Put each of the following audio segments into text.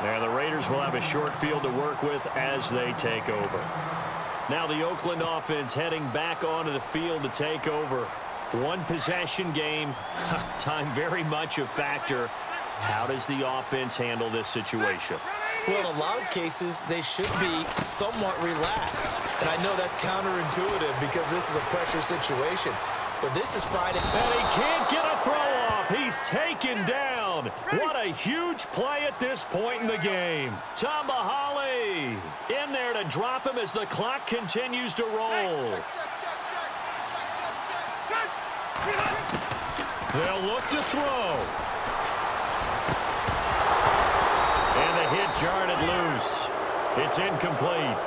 And the Raiders will have a short field to work with as they take over. Now the Oakland offense heading back onto the field to take over. One possession game. Time very much a factor. How does the offense handle this situation? Well, in a lot of cases, they should be somewhat relaxed. And I know that's counterintuitive because this is a pressure situation. But this is Friday. And he can't get a throw off. He's taken down. What a huge play at this point in the game. Tamahali in there to drop him as the clock continues to roll. They'll look to throw. And the hit jarred it loose. It's incomplete.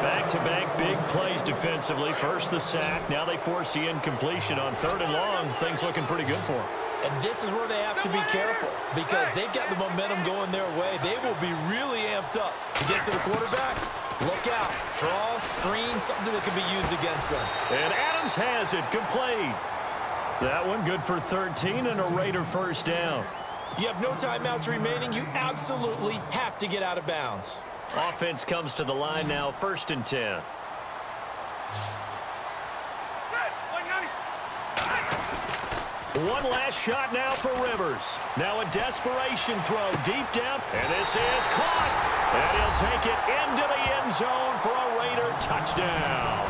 Back-to-back big plays defensively. First the sack. Now they force the incompletion on 3rd and long. Things looking pretty good for them. And this is where they have to be careful because they've got the momentum going their way. They will be really amped up to get to the quarterback. Look out. Draw, screen, something that can be used against them. And Adams has it complete. That one good for 13 and a Raider first down. You have no timeouts remaining. You absolutely have to get out of bounds. Offense comes to the line now, 1st and 10. One last shot now for Rivers. Now a desperation throw deep down. And this is caught. And he'll take it into the end zone for a Raider touchdown.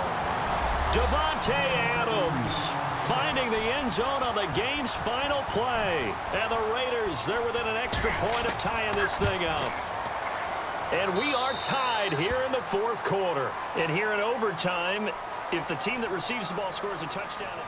Davante Adams finding the end zone on the game's final play. And the Raiders, they're within an extra point of tying this thing up. And we are tied here in the 4th quarter. And here in overtime, if the team that receives the ball scores a touchdown.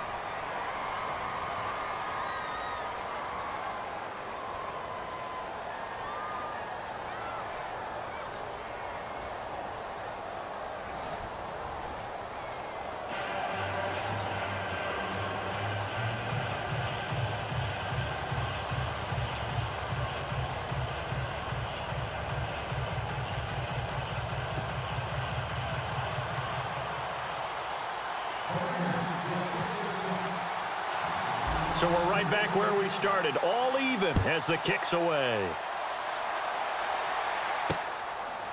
So we're right back where we started, all even as the kick's away.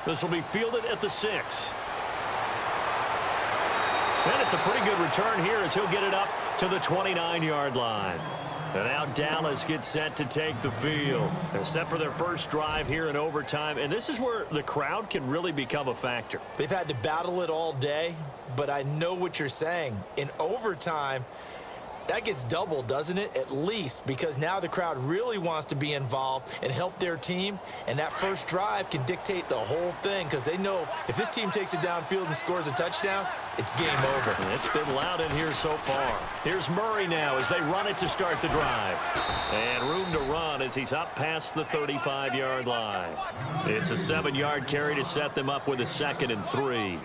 This will be fielded at the 6. And it's a pretty good return here as he'll get it up to the 29-yard line. And now Dallas gets set to take the field. They're set for their first drive here in overtime, and this is where the crowd can really become a factor. They've had to battle it all day, but I know what you're saying. In overtime, that gets doubled, doesn't it? At least, because now the crowd really wants to be involved and help their team, and that first drive can dictate the whole thing because they know if this team takes it downfield and scores a touchdown, it's game over. It's been loud in here so far. Here's Murray now as they run it to start the drive. And room to run as he's up past the 35-yard line. It's a 7-yard carry to set them up with a 2nd and 3.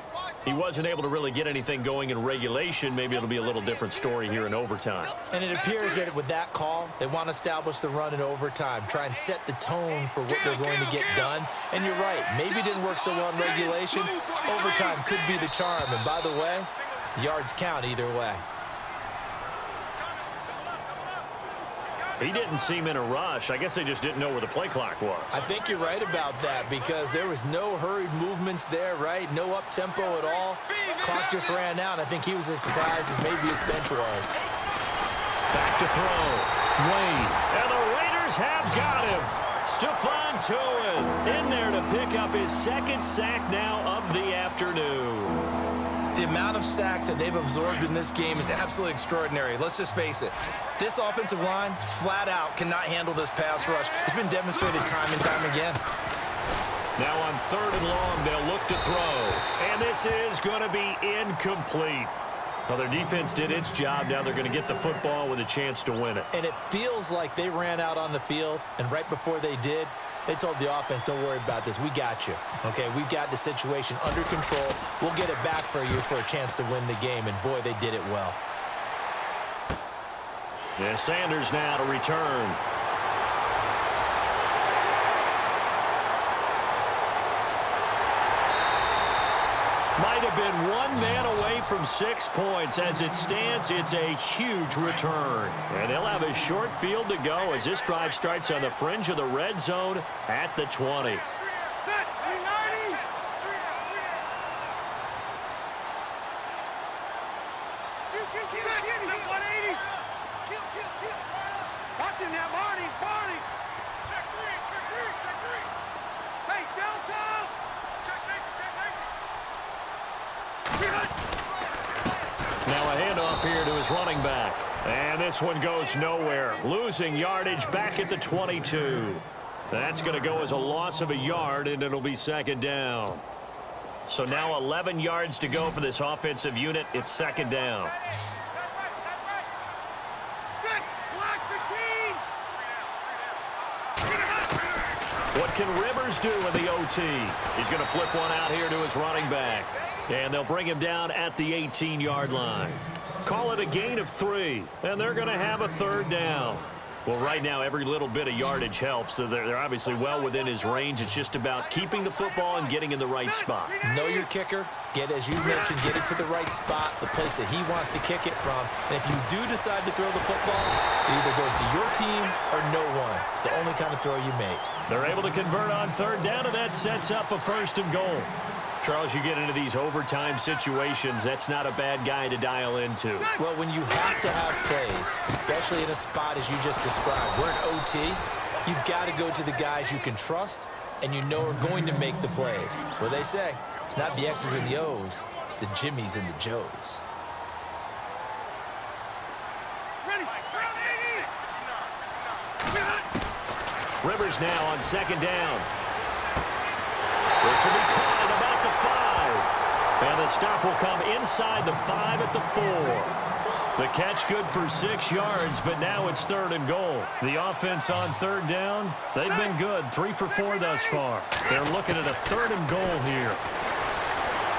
He wasn't able to really get anything going in regulation. Maybe it'll be a little different story here in overtime. And it appears that with that call, they want to establish the run in overtime, try and set the tone for what they're going to get done. And you're right, maybe it didn't work so well in regulation. Overtime could be the charm. And by the way, yards count either way. He didn't seem in a rush. I guess they just didn't know where the play clock was. I think you're right about that because there was no hurried movements there, right? No up-tempo at all. Clock just ran out. I think he was as surprised as maybe his bench was. Back to throw. Wade. And the Raiders have got him. Stephon Tuitt in there to pick up his 2nd sack now of the afternoon. The amount of sacks that they've absorbed in this game is absolutely extraordinary. Let's just face it. This offensive line, flat out, cannot handle this pass rush. It's been demonstrated time and time again. Now on 3rd and long, they'll look to throw. And this is going to be incomplete. Well, their defense did its job. Now they're going to get the football with a chance to win it. And it feels like they ran out on the field, and right before they did, they told the offense, don't worry about this. We got you. Okay, we've got the situation under control. We'll get it back for you for a chance to win the game. And, boy, they did it well. Yeah, Sanders now to return. Might might have been one man away from 6 points. As it stands, it's a huge return. And they'll have a short field to go as this drive starts on the fringe of the red zone at the 20. Now a handoff here to his running back. And this one goes nowhere. Losing yardage back at the 22. That's going to go as a loss of a yard, and it'll be second down. So now 11 yards to go for this offensive unit. It's second down. What can Rivers do in the OT? He's going to flip one out here to his running back. And they'll bring him down at the 18-yard line. Call it a gain of 3, and they're going to have a third down. Well, right now, every little bit of yardage helps. So they're obviously well within his range. It's just about keeping the football and getting in the right spot. Know your kicker. As you mentioned, get it to the right spot, the place that he wants to kick it from. And if you do decide to throw the football, it either goes to your team or no one. It's the only kind of throw you make. They're able to convert on third down, and that sets up a first and goal. Charles, you get into these overtime situations, that's not a bad guy to dial into. Well, when you have to have plays, especially in a spot as you just described, we're in OT, you've got to go to the guys you can trust and you know are going to make the plays. What they say, it's not the X's and the O's, it's the Jimmies and the Joes. Rivers now on second down. This will be caught at about the 5. And the stop will come inside the 5 at the 4. The catch good for 6 yards, but now it's third and goal. The offense on third down, they've been good. 3 for 4 thus far. They're looking at a third and goal here.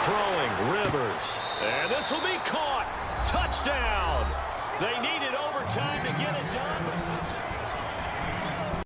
Throwing, Rivers. And this will be caught. Touchdown. They needed overtime to get it done.